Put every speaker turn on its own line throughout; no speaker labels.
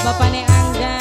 bapakne Angga.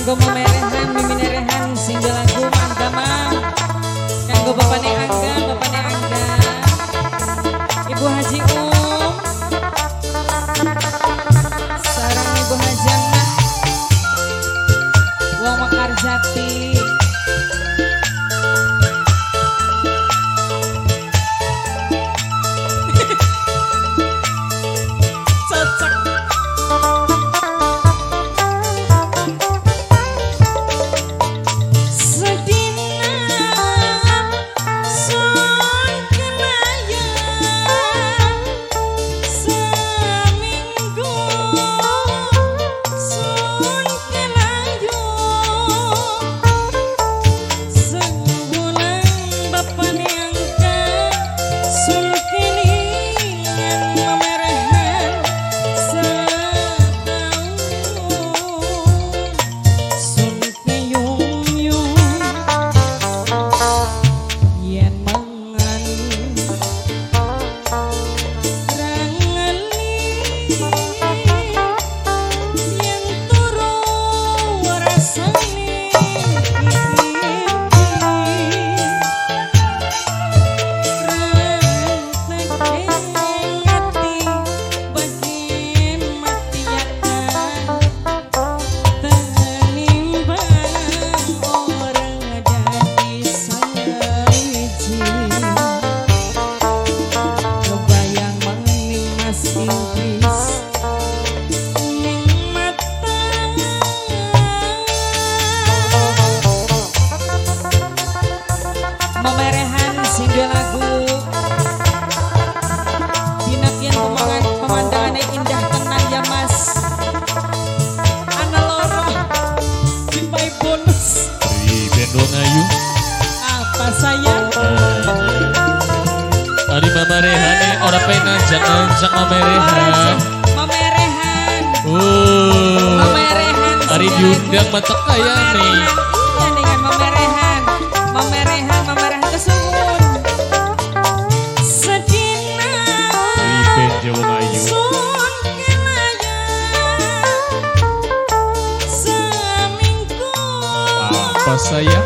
Kanggo memerehan mimine rehan singgah lagu mantama. Kanggo bapakne Angga, Ibu Haji sareng Ibu Haji Amnah wong Mekarsari. Memerehan singgah lagu dinakian pemandangannya indah tenang ya mas. Ana loro dimpai bonus
di bendong ayu
apa sayang
tadi memerehane ora penajak-najak memerehan
memerehan
hari diundang matak kaya nih
iya dengan memerehan kesuwun sedina
di bendong ayu
sun kelaya seminggu
apa saya